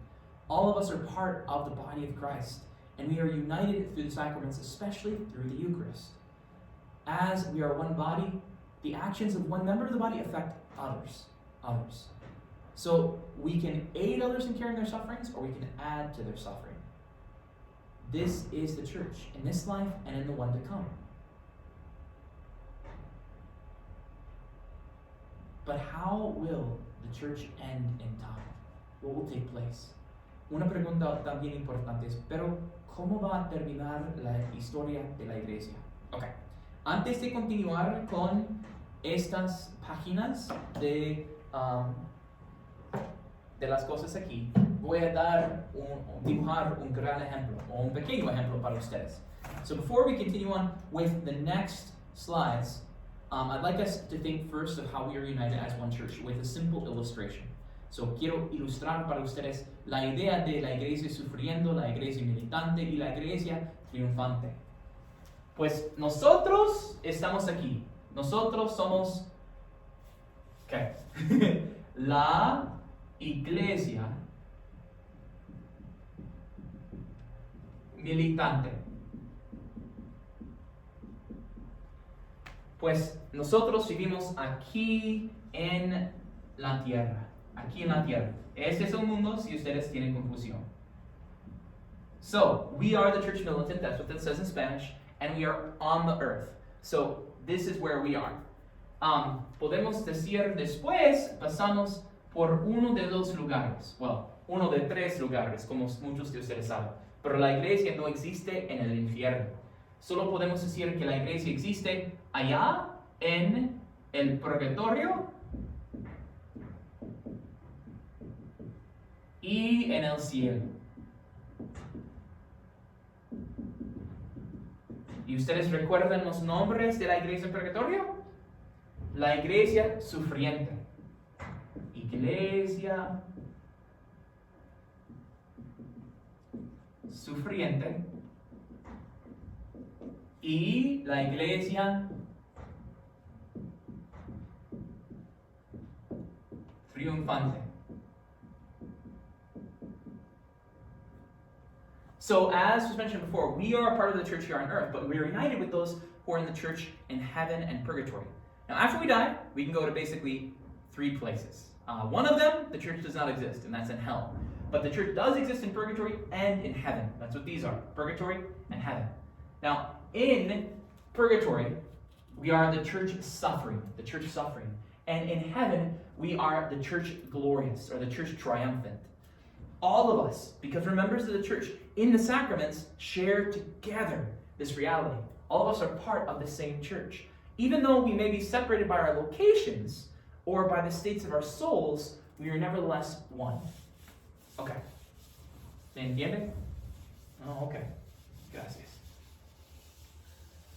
All of us are part of the body of Christ, and we are united through the sacraments, especially through the Eucharist. As we are one body, the actions of one member of the body affect others. So we can aid others in carrying their sufferings, or we can add to their suffering. This is the church in this life and in the one to come. But how will the church end in time? What will take place? Una pregunta también importante es, pero ¿cómo va a terminar la historia de la iglesia? Okay. Antes de continuar con estas páginas de las cosas aquí, voy a dibujar un gran ejemplo, o un pequeño ejemplo para ustedes. So before we continue on with the next slides, I'd like us to think first of how we are united as one church with a simple illustration. So quiero ilustrar para ustedes la idea de la iglesia sufriendo, la iglesia militante y la iglesia triunfante. Pues nosotros estamos aquí. Nosotros somos, ¿qué? La iglesia militante. Pues nosotros vivimos aquí en la tierra. Aquí en la tierra. Este es el mundo si ustedes tienen confusión. So, we are the church militant, that's what that says in Spanish, and we are on the earth. So, this is where we are. Podemos decir después, pasamos por uno de los lugares. Well, uno de tres lugares, como muchos de ustedes saben. Pero la iglesia no existe en el infierno. Solo podemos decir que la iglesia existe allá en el purgatorio y en el cielo. ¿Y ustedes recuerdan los nombres de la iglesia en purgatorio? La iglesia sufriente. Iglesia sufriente. Y la iglesia triunfante. So, as was mentioned before, we are a part of the church here on earth, but we are united with those who are in the church in heaven and purgatory. Now, after we die, we can go to basically three places. One of them, the church does not exist, and that's in hell. But the church does exist in purgatory and in heaven. That's what these are, purgatory and heaven. Now, in purgatory, we are the church suffering. And in heaven, we are the church glorious, or the church triumphant. All of us, because we're members of the church, in the sacraments, share together this reality. All of us are part of the same church. Even though we may be separated by our locations, or by the states of our souls, we are nevertheless one. Okay. ¿Se entiende? Oh, okay. Gracias.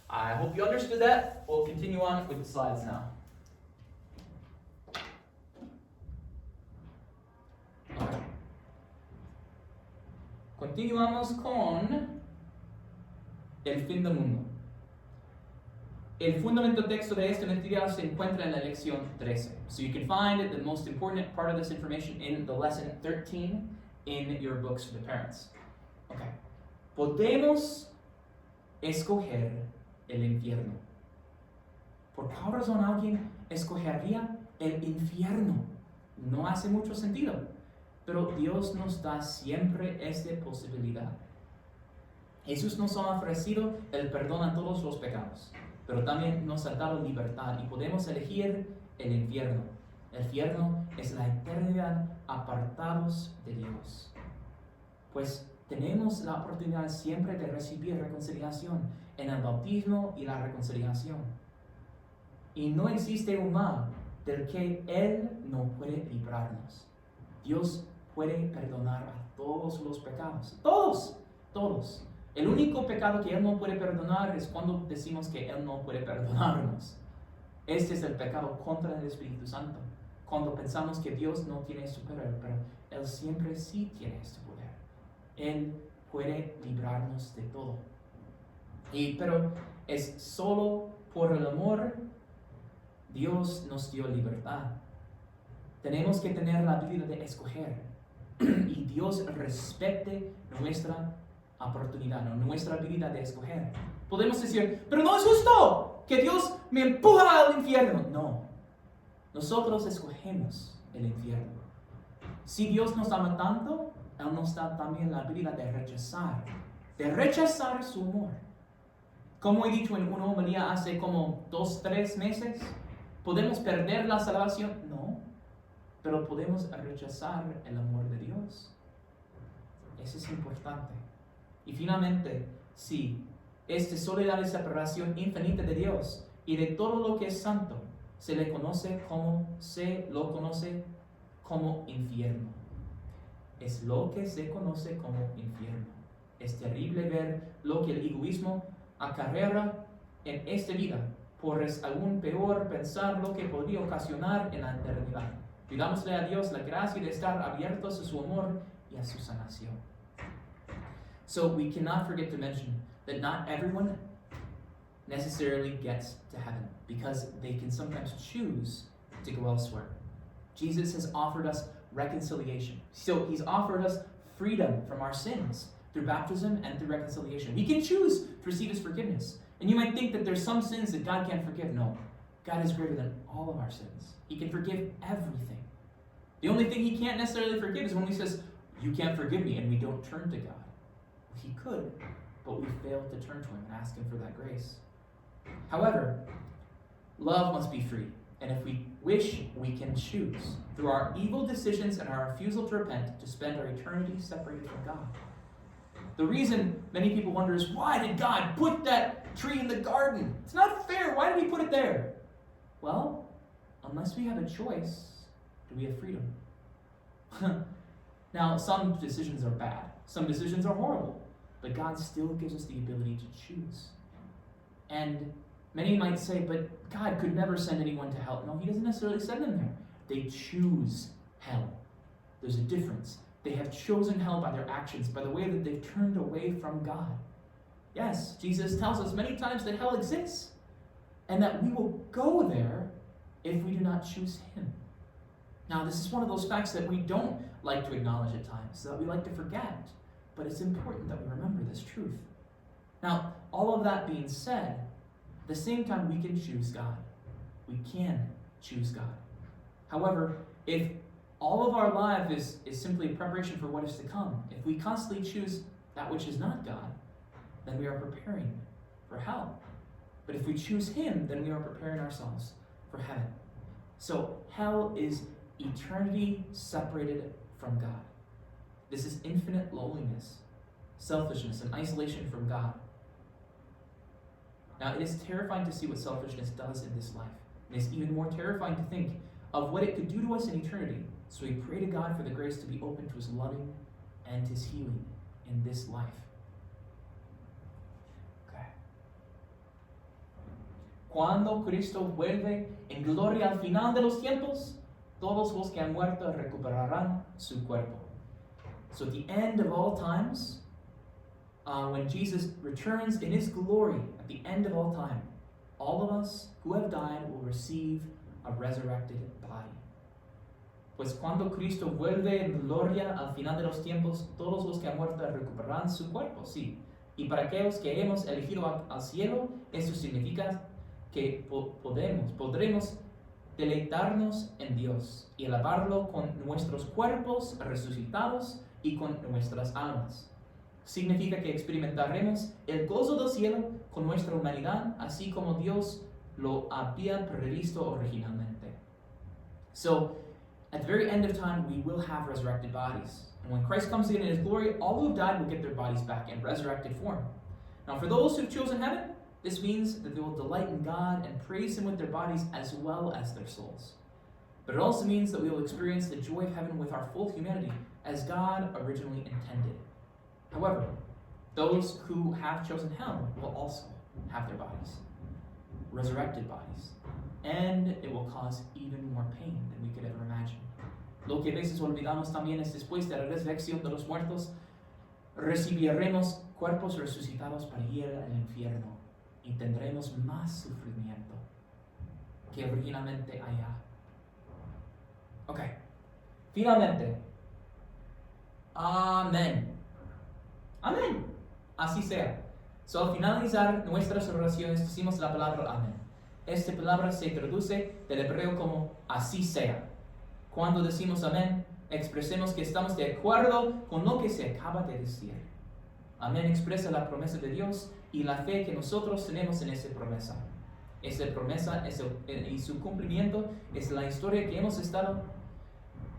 I hope you understood that. We'll continue on with the slides now. Okay. Continuamos con el fin del mundo. El fundamento texto de esta actividad se encuentra en la lección 13. So you can find the most important part of this information in the lesson 13 in your books for the parents. Okay. Podemos escoger el infierno. ¿Por qué razón alguien escogería el infierno? No hace mucho sentido. pero Dios nos da siempre esta posibilidad. Jesús nos ha ofrecido el perdón a todos los pecados, pero también nos ha dado libertad y podemos elegir el infierno. El infierno es la eternidad apartados de Dios. Pues tenemos la oportunidad siempre de recibir reconciliación en el bautismo y la reconciliación. Y no existe un mal del que Él no puede librarnos. Dios puede perdonar a todos los pecados. Todos. El único pecado que Él no puede perdonar es cuando decimos que Él no puede perdonarnos. Este es el pecado contra el Espíritu Santo. Cuando pensamos que Dios no tiene este poder, pero Él siempre sí tiene este poder. Él puede librarnos de todo. Pero es solo por el amor Dios nos dio libertad. Tenemos que tener la habilidad de escoger. Y Dios respete nuestra oportunidad, ¿no? Nuestra habilidad de escoger. Podemos decir, pero no es justo que Dios me empuja al infierno. No, nosotros escogemos el infierno. Si Dios nos ama tanto, Él nos da también la habilidad de rechazar su amor. Como he dicho en una homilía hace como 2-3 meses, ¿podemos perder la salvación? No, pero podemos rechazar el amor de Dios. Eso es importante. Y finalmente, sí, esta soledad y separación infinita de Dios y de todo lo que es santo, se lo conoce como infierno. Es lo que se conoce como infierno. Es terrible ver lo que el egoísmo acarrea en esta vida, por es aún peor pensar lo que podría ocasionar en la eternidad. Pidámosle a Dios la gracia de estar abiertos a su amor y a su sanación. So we cannot forget to mention that not everyone necessarily gets to heaven because they can sometimes choose to go elsewhere. Jesus has offered us reconciliation. So He's offered us freedom from our sins through baptism and through reconciliation. We can choose to receive His forgiveness. And you might think that there's some sins that God can't forgive. No, God is greater than all of our sins. He can forgive everything. The only thing He can't necessarily forgive is when He says, you can't forgive me, and we don't turn to God. He could, but we fail to turn to Him and ask Him for that grace. However, love must be free, and if we wish, we can choose, through our evil decisions and our refusal to repent, to spend our eternity separated from God. The reason many people wonder is, why did God put that tree in the garden? It's not fair. Why did He put it there? Well, unless we have a choice, do we have freedom? Now, some decisions are bad. Some decisions are horrible. But God still gives us the ability to choose. And many might say, but God could never send anyone to hell. No, He doesn't necessarily send them there. They choose hell. There's a difference. They have chosen hell by their actions, by the way that they've turned away from God. Yes, Jesus tells us many times that hell exists, and that we will go there if we do not choose Him. Now, this is one of those facts that we don't like to acknowledge at times, that we like to forget. But it's important that we remember this truth. Now, all of that being said, at the same time, we can choose God. We can choose God. However, if all of our life is simply a preparation for what is to come, if we constantly choose that which is not God, then we are preparing for hell. But if we choose Him, then we are preparing ourselves for heaven. So, hell is eternity separated from God. This is infinite loneliness, selfishness, and isolation from God. Now, it is terrifying to see what selfishness does in this life. It is even more terrifying to think of what it could do to us in eternity. So we pray to God for the grace to be open to His loving and His healing in this life. Okay. Cuando Cristo vuelve en gloria al final de los tiempos, todos los que han muerto recuperarán su cuerpo. So at the end of all times, when Jesus returns in His glory, at the end of all time, all of us who have died will receive a resurrected body. Pues cuando Cristo vuelve en gloria al final de los tiempos, todos los que han muerto recuperarán su cuerpo, sí. Y para aquellos que hemos elegido al cielo, eso significa que podremos deleitarnos en Dios y alabarlo con nuestros cuerpos resucitados y con nuestras almas. Significa que experimentaremos el gozo del cielo con nuestra humanidad, así como Dios lo había previsto originalmente. So, at the very end of time, we will have resurrected bodies. And when Christ comes again in his glory, all who have died will get their bodies back in resurrected form. Now, for those who've chosen heaven, this means that they will delight in God and praise him with their bodies as well as their souls. But it also means that we will experience the joy of heaven with our full humanity, as God originally intended. However, those who have chosen hell will also have their bodies, resurrected bodies, and it will cause even more pain than we could ever imagine. Lo que a veces olvidamos también es después de la resurrección de los muertos, recibiremos cuerpos resucitados para ir al infierno y tendremos más sufrimiento que originalmente allá. Ok, finalmente, amén. Amén. Así sea. So, al finalizar nuestras oraciones decimos la palabra amén. Esta palabra se traduce del hebreo como así sea. Cuando decimos amén, expresemos que estamos de acuerdo con lo que se acaba de decir. Amén expresa la promesa de Dios y la fe que nosotros tenemos en esa promesa. Esa promesa y su cumplimiento es la historia que hemos estado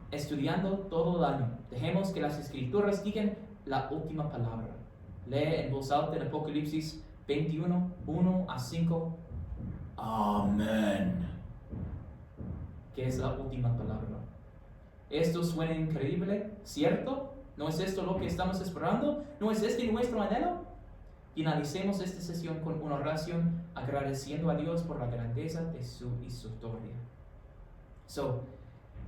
estudiando todo el año. Dejemos que las escrituras digan la última palabra. Lee en voz alta en Apocalipsis 21, 1 a 5. Amén. ¿Qué es la última palabra? Esto suena increíble, ¿cierto? ¿No es esto lo que estamos esperando? ¿No es este nuestro anhelo? Finalicemos esta sesión con una oración agradeciendo a Dios por la grandeza de su historia. So,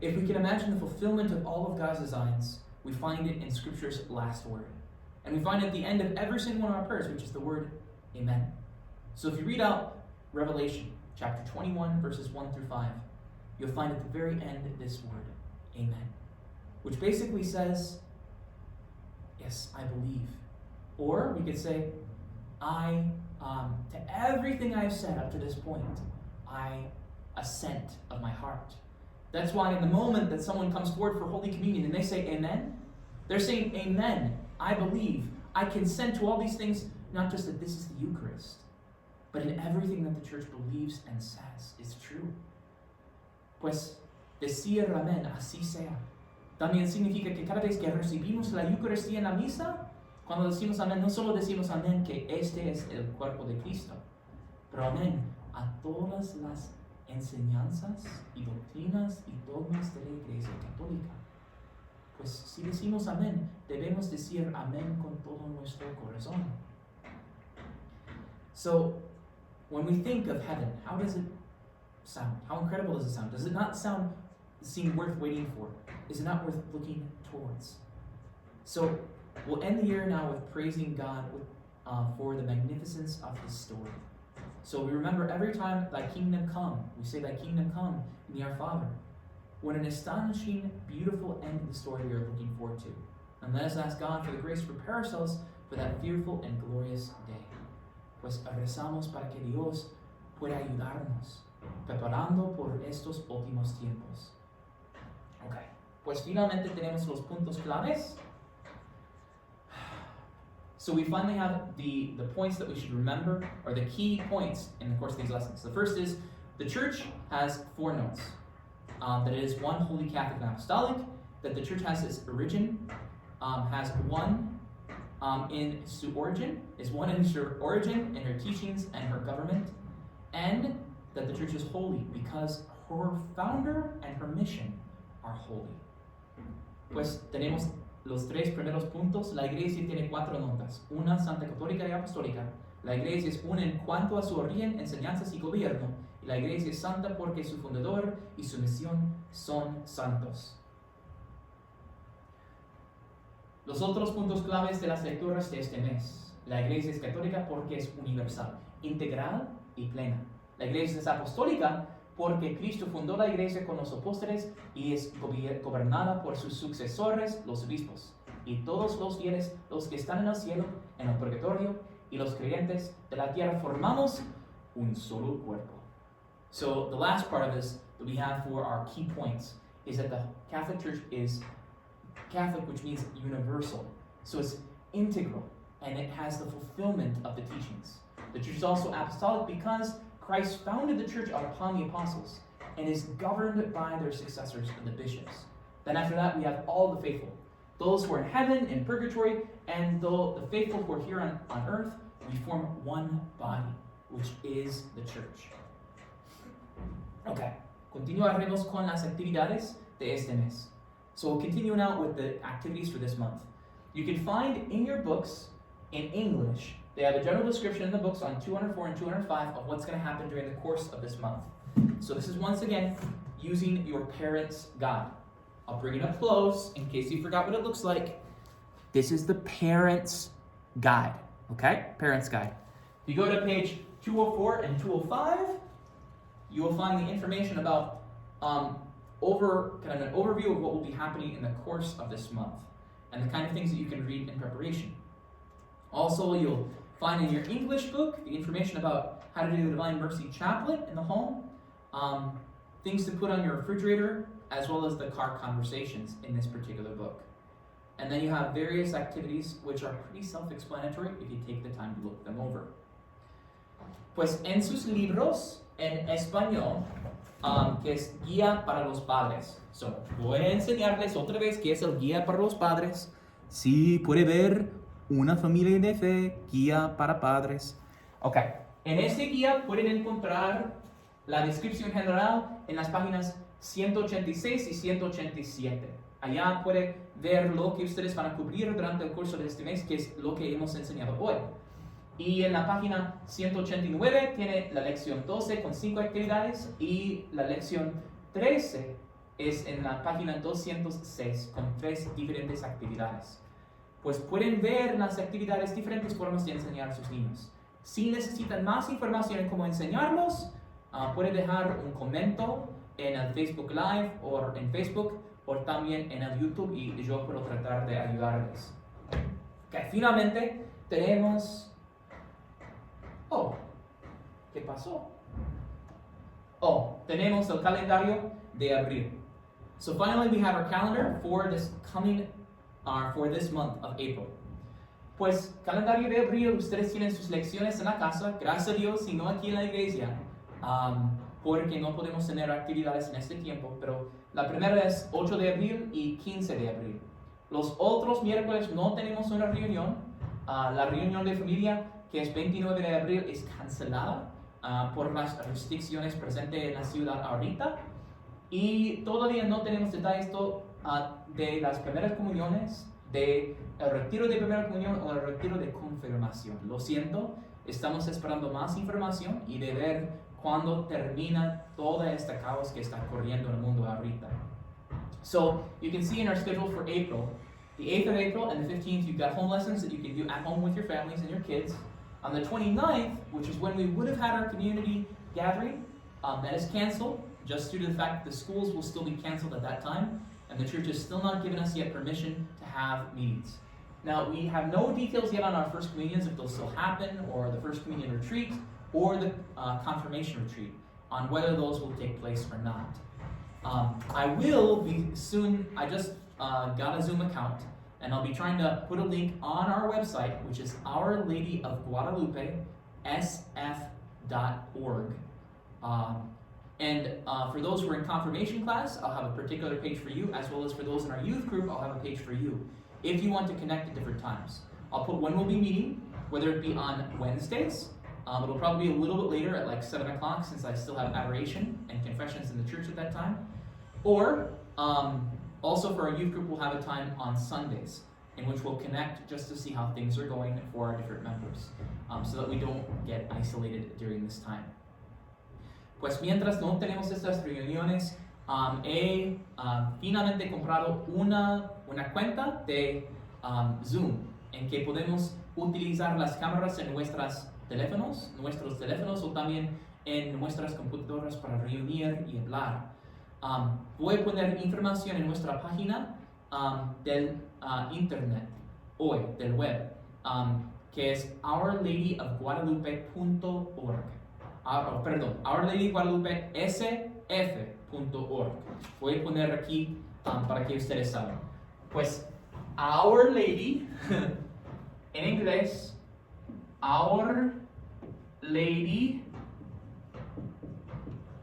if we can imagine the fulfillment of all of God's designs, we find it in Scripture's last word. And we find it at the end of every single one of our prayers, which is the word Amen. So if you read out Revelation chapter 21, verses 1 through 5, you'll find at the very end this word, Amen, which basically says, yes, I believe. Or we could say, to everything I've said up to this point, I assent of my heart. That's why in the moment that someone comes forward for Holy Communion and they say Amen, they're saying Amen, I believe, I consent to all these things, not just that this is the Eucharist, but in everything that the church believes and says is true. Pues decir amén, así sea, también significa que cada vez que recibimos la Eucaristía en la misa, cuando decimos amén, no solo decimos amén que este es el cuerpo de Cristo, pero amén a todas las enseñanzas y doctrinas y dogmas de la Iglesia Católica. Pues si decimos amén, debemos decir amén con todo nuestro corazón. So, when we think of heaven, how does it sound? How incredible does it sound? Does it not seem worth waiting for? Is it not worth looking towards? So, we'll end the year now with praising God for the magnificence of His story. So we remember every time Thy kingdom come, we say Thy kingdom come in the Our Father. What an astonishing, beautiful end of the story we are looking forward to. And let us ask God for the grace to prepare ourselves for that fearful and glorious day. Pues rezamos para que Dios pueda ayudarnos, preparando por estos últimos tiempos. Ok, pues finalmente tenemos los puntos claves. So we finally have the points that we should remember, or the key points in the course of these lessons. The first is, the church has 4 notes. That it is one holy Catholic and apostolic, that the church has its origin, has one in its origin, in her teachings and her government, and that the church is holy because her founder and her mission are holy. Pues tenemos los 3 primeros puntos. La iglesia tiene 4 notas, una santa, católica y apostólica. La iglesia es una en cuanto a su origen, enseñanzas y gobierno. Y la iglesia es santa porque su fundador y su misión son santos. Los otros puntos claves de las lecturas de este mes. La iglesia es católica porque es universal, integral y plena. La iglesia es apostólica porque Cristo fundó la iglesia con los apóstoles y es gobernada por sus sucesores, los obispos, y todos los fieles, los que están en el cielo, en el purgatorio, y los creyentes de la tierra, formamos un solo cuerpo. So the last part of this that we have for our key points is that the Catholic Church is Catholic, which means universal. So it's integral, and it has the fulfillment of the teachings. The church is also apostolic because Christ founded the church upon the apostles and is governed by their successors and the bishops. Then after that, we have all the faithful. Those who are in heaven, in purgatory, and the faithful who are here on earth, we form one body, which is the church. Okay, continuaremos con las actividades de este mes. So we'll continue now with the activities for this month. You can find in your books, in English, they have a general description in the books on 204 and 205 of what's going to happen during the course of this month. So this is once again using your parents' guide. I'll bring it up close in case you forgot what it looks like. This is the parents' guide, okay? Parents' guide. If you go to page 204 and 205, you will find the information about an overview of what will be happening in the course of this month and the kind of things that you can read in preparation. Also, you'll find in your English book the information about how to do the Divine Mercy Chaplet in the home, things to put on your refrigerator, as well as the car conversations in this particular book. And then you have various activities which are pretty self-explanatory if you take the time to look them over. Pues en sus libros en español, que es Guía para los Padres. So, voy a enseñarles otra vez qué es el Guía para los Padres. Sí, puede ver Una Familia de Fe, Guía para Padres. Ok, en este guía pueden encontrar la descripción general en las páginas 186 y 187. Allá puede ver lo que ustedes van a cubrir durante el curso de este mes, que es lo que hemos enseñado hoy. Y en la página 189 tiene la lección 12 con 5 actividades y la lección 13 es en la página 206 con 3 diferentes actividades. Pues pueden ver las actividades, diferentes formas de enseñar a sus niños. Si necesitan más información en cómo enseñarlos, pueden dejar un comentario en el Facebook Live o en Facebook o también en el YouTube y yo puedo tratar de ayudarles. Okay, finalmente tenemos... Oh, ¿qué pasó? Oh, tenemos el calendario de abril. So finally we have our calendar for this month of April. Pues calendario de abril, ustedes tienen sus lecciones en la casa, gracias a Dios, y no aquí en la iglesia, porque no podemos tener actividades en este tiempo, pero la primera es 8 de abril y 15 de abril. Los otros miércoles no tenemos una reunión. La reunión de familia, que es 29 de abril, es cancelada por las restricciones presentes en la ciudad ahorita. Y todavía no tenemos detalles de las primeras comuniones, de el retiro de primera comunión o el retiro de confirmación. Lo siento, estamos esperando más información y de ver cuándo termina toda esta caos que está corriendo en el mundo ahorita. So, you can see in our schedule for April, the 8th of April and the 15th, you've got home lessons that you can do at home with your families and your kids. On the 29th, which is when we would have had our community gathering, that is canceled, just due to the fact that the schools will still be canceled at that time, and the church has still not given us yet permission to have meetings. Now, we have no details yet on our First Communions, if they'll still happen, or the First Communion retreat, or the Confirmation retreat, on whether those will take place or not. I will be soon, I just got a Zoom account, and I'll be trying to put a link on our website, which is Our Lady of Guadalupe, sf.org. And for those who are in confirmation class, I'll have a particular page for you, as well as for those in our youth group, I'll have a page for you, if you want to connect at different times. I'll put when we'll be meeting, whether it be on Wednesdays. It'll probably be a little bit later at like 7 o'clock, since I still have adoration and confessions in the church at that time. Or also for our youth group, we'll have a time on Sundays in which we'll connect just to see how things are going for our different members, so that we don't get isolated during this time. Pues mientras no tenemos estas reuniones, he finalmente comprado una cuenta de Zoom en que podemos utilizar las cámaras en nuestros teléfonos o también en nuestras computadoras para reunir y hablar. Voy a poner información en nuestra página del internet hoy, del web, que es ourladyofguadalupe.org. Our Lady of Guadalupe, sf.org. Voy a poner aquí para que ustedes saben. Pues Our Lady, en inglés, Our Lady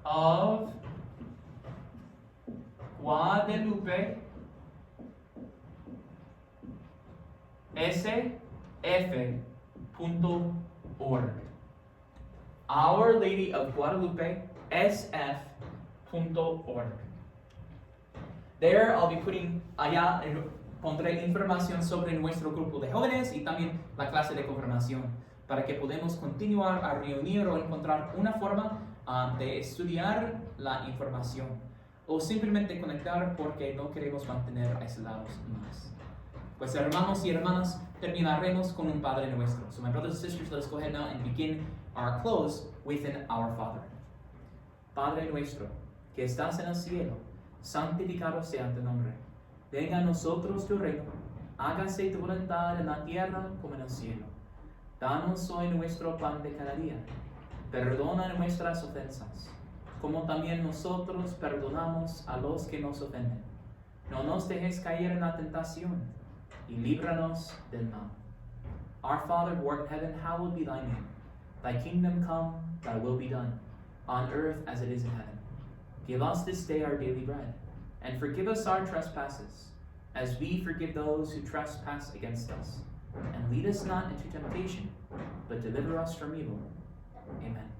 of Guadalupe, sf.org. Our Lady of Guadalupe, sf.org. There I'll be putting, pondré información sobre nuestro grupo de jóvenes y también la clase de confirmación, para que podamos continuar a reunir o encontrar una forma de estudiar la información, o simplemente conectar porque no queremos mantener aislados más. Pues hermanos y hermanas, terminaremos con un Padre Nuestro. So my brothers and sisters, let us go ahead now and begin our close with an Our Father. Padre nuestro, que estás en el cielo, santificado sea tu nombre. Venga a nosotros tu reino, hágase tu voluntad en la tierra como en el cielo. Danos hoy nuestro pan de cada día. Perdona nuestras ofensas, como también nosotros perdonamos a los que nos ofenden. No nos dejes caer en la tentación, y líbranos del mal. Our Father who art in heaven, hallowed be thy name. Thy kingdom come, thy will be done, on earth as it is in heaven. Give us this day our daily bread, and forgive us our trespasses, as we forgive those who trespass against us. And lead us not into temptation, but deliver us from evil. Amen.